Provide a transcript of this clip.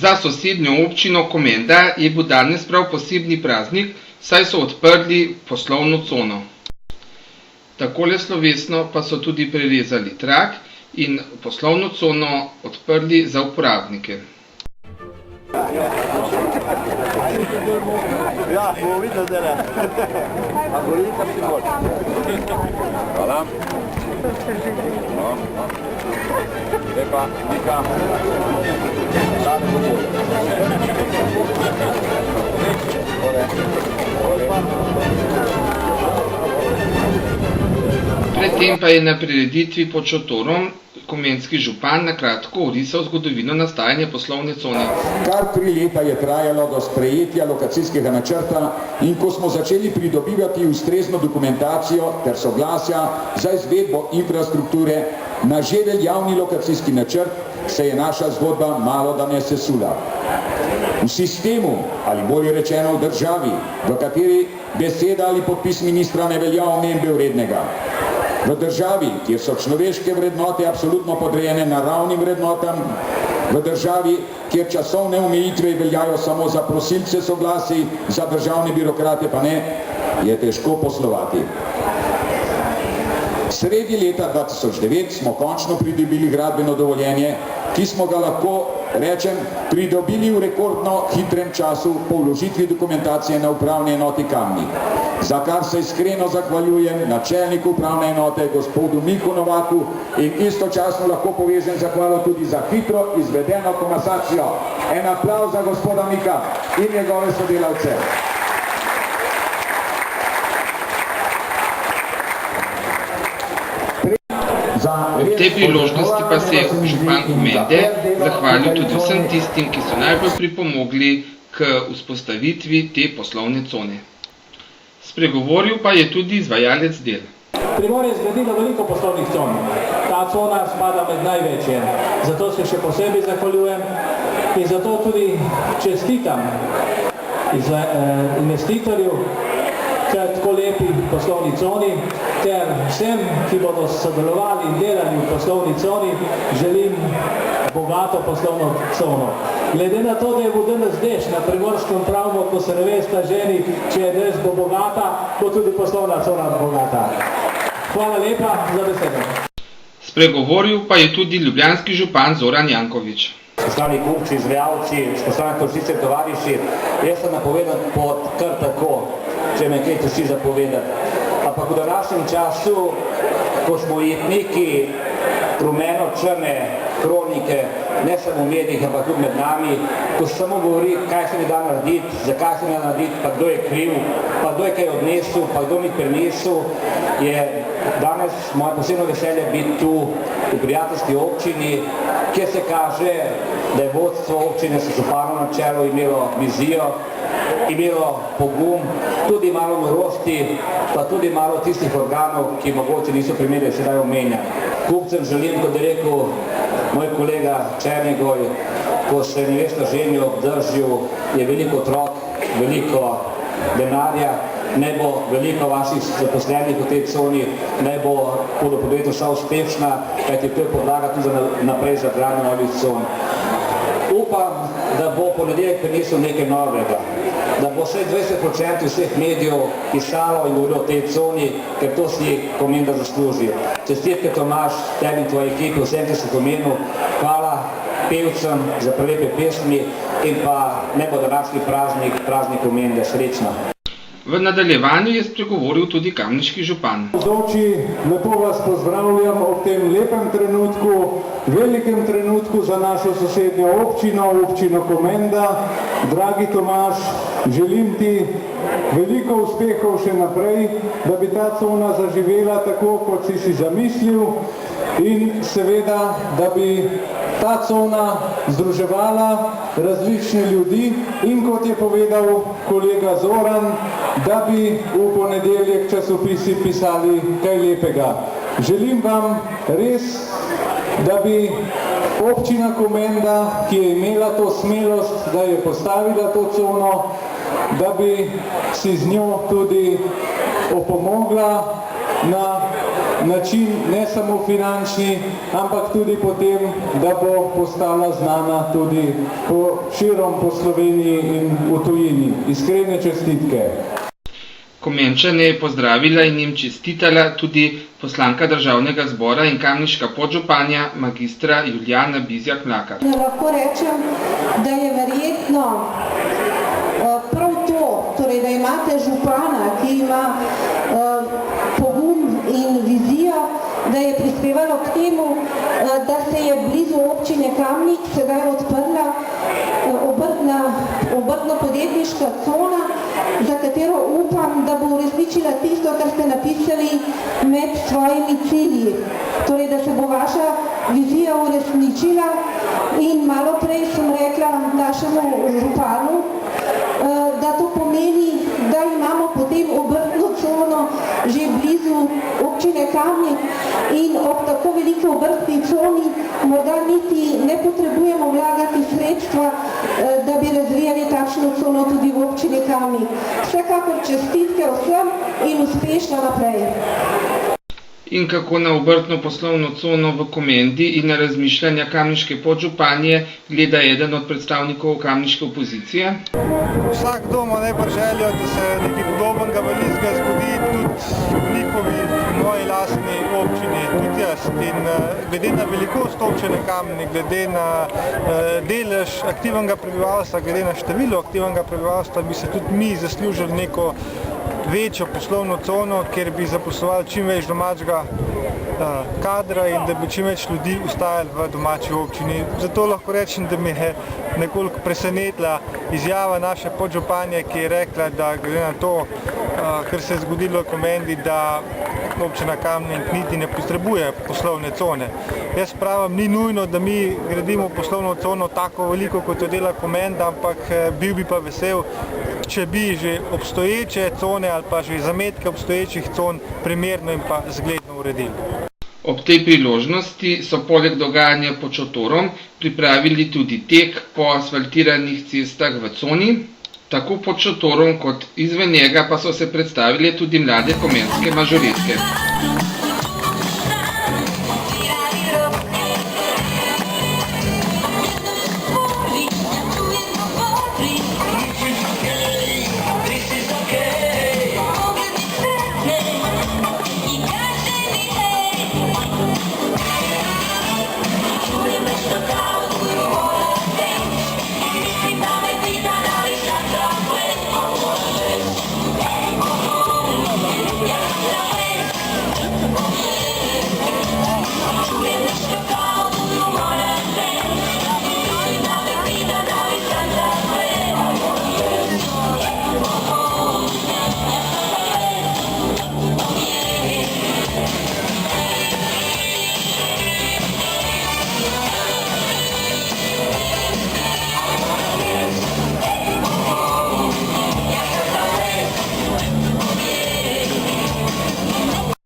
Za sosednjo občino Komenda je bil danes prav posebni praznik, saj so odprli poslovno cono. Takole slovesno pa so tudi prerezali trak in poslovno cono odprli za uporabnike. Ja, bomo videli, da ne. A govorite si bolj. Hvala. Lepa, Nika. Dane bo bolj. Predtem pa je na prireditvi pod šotorom komenski župan na kratko orisal zgodovino nastajanja poslovne cone. Kar 3 leta je trajalo do sprejetja lokacijskega načrta in ko smo začeli pridobivati ustrezno dokumentacijo ter soglasja za izvedbo infrastrukture na že veljavni lokacijski načrt, se je naša zgodba malo da ne sesula. V sistemu, ali bolje rečeno v državi, v kateri beseda ali podpis ministra ne velja omembe vrednega. V državi, kjer so človeške vrednote absolutno podrejene naravnim vrednotam, v državi, kjer časovne omejitve veljajo samo za prosilce soglasij, za državne birokrate pa ne, je težko poslovati. Sredi leta 2009 smo končno pridobili gradbeno dovoljenje, ki smo ga lahko, rečem, pridobili v rekordno hitrem času po vložitvi dokumentacije na upravni enoti Kamnik, za kar se iskreno zahvaljujem načelniku upravne enote, gospodu Miku Novaku, in istočasno lahko povežem zahvalo tudi za hitro izvedeno komasacijo. En aplavz za gospoda Mika in njegove sodelavce. Ob tej priložnosti pa se je župan Komende zahvalil tudi vsem tistim, ki so najbolj pripomogli k vzpostavitvi te poslovne cone. Spregovoril pa je tudi izvajalec del. Primorje je zgradilo veliko poslovnih con. Ta cona spada med največje. Zato se še posebej zahvaljujem in zato tudi čestitam investitorju k tako lepi poslovni coni ter vsem, ki bodo sodelovali in delali v poslovni coni, želim bogato poslovno cono. Glede na to, da je bo danes dež na Primorskem pravimo, ko se nevesta ženi, če je dež bo bogata, bo tudi poslovna cona bogata. Hvala lepa za besedo. Spregovoril pa je tudi ljubljanski župan Zoran Janković. Spoštovani kupci, izvajalci, spoštovani tožnice, tovariši, jaz sem napovedan pod kar tako, če me kaj vsi zapovedati. Ampak v današnjem času, ko smo jetniki rumeno-črne kronike, ne samo v medijih, ampak tudi med nami, ko se samo govori, kaj se ne da narediti, zakaj se ne da narediti, pa kdo je kriv, pa kdo je kaj odnesel, pa kdo ni prinesel, je danes moje posebno veselje biti tu v prijateljski občini, kjer se kaže, da je vodstvo občine s županom na čelu imelo vizijo, imelo pogum, tudi malo norosti, pa tudi malo tistih organov, ki mogoče niso primerili sedaj omenjati. Kupcem želim, kot je rekel moj kolega Černigoj, ko se nevesta ženi obdržil, je veliko otrok, veliko denarja, naj bo veliko vaših zaposlenih v tej coni, naj bo podopodjetja vsa uspešna, kajti to je podlaga tudi naprej za gradnjo novih con. Upam, da bo ponedeljek prinesel nekaj novega, da bo vsaj 20% vseh medijev pisalo in govorilo o tej coni, ker to si Komenda zasluži. Čestitke Tomaž, tebi in tvoji ekipi, vsem, ki si pomenil, hvala pevcem za prelepe pesmi in pa ne bo današnji praznik Komende. Srečno. V nadaljevanju je spregovoril tudi kamniški župan. Vzoči, lepo vas pozdravljam ob tem lepem trenutku, velikem trenutku za našo sosednjo občino, občino Komenda. Dragi Tomaž, želim ti veliko uspehov še naprej, da bi ta cona zaživela tako, kot si zamislil in seveda, da bi ta cona združevala različne ljudi in kot je povedal kolega Zoran, da bi v ponedeljek časopisi pisali kaj lepega. Želim vam res, da bi občina Komenda, ki je imela to smelost, da je postavila to cono, da bi si z njo tudi opomogla na način, ne samo finančni, ampak tudi potem, da bo postala znana tudi širom po Sloveniji in v tujini. Iskrene čestitke. Komenčane je pozdravila in jim čestitala tudi poslanka Državnega zbora in kamniška podžupanja magistra Julijana Bizjak-Mlakar. Lahko rečem, da je verjetno prav to, torej, da imate župana, ki ima pogum in vizijo, da je prispevalo k temu, da se je blizu občine Kamnik sedaj odprla obrtno-podjetniška cona, za katero upam, da bo uresničila tisto, kar ste napisali med svojimi cilji. Torej, da se bo vaša vizija uresničila in malo prej sem rekla našemu županu, da to pomeni, da imamo potem obrtno cono že blizu občine Kamnik in ob tako veliki obrtni coni morda niti ne potrebujemo vlagati sredstva, da bi razvijali takšno cono tudi v občini Kamnik. Vsekakor čestitke vsem in uspešno naprej. In kako na obrtno poslovno cono v Komendi in na razmišljanja kamniške podžupanje gleda eden od predstavnikov kamniške opozicije? Vsak doma najbolj željo, da se nekaj podobnega velikega zgodi tudi v njihovi, moji lastni občini, tudi jaz. In glede na velikost občine Kamnik, glede na delež aktivnega prebivalstva, glede na število aktivnega prebivalstva, bi se tudi mi zaslužili neko večjo poslovno cono, kjer bi zaposlovali čim več domačega kadra in da bi čim več ljudi ostajali v domači občini. Zato lahko rečem, da mi je nekoliko presenetila izjava naše podžupanje, ki je rekla, da glede na to, kar se je zgodilo v Komendi, da občina Kamnik niti ne potrebuje poslovne cone. Jaz pravim, ni nujno, da mi gradimo poslovno cono tako veliko, kot jo dela Komenda, ampak bil bi pa vesel, če bi že obstoječe cone ali pa že zametke obstoječih con primerno in pa zgledno uredili. Ob tej priložnosti so poleg dogajanja pod šotorom pripravili tudi tek po asfaltiranih cestah v coni. Tako pod šotorom kot izven njega pa so se predstavile tudi mlade komenske mažoretke.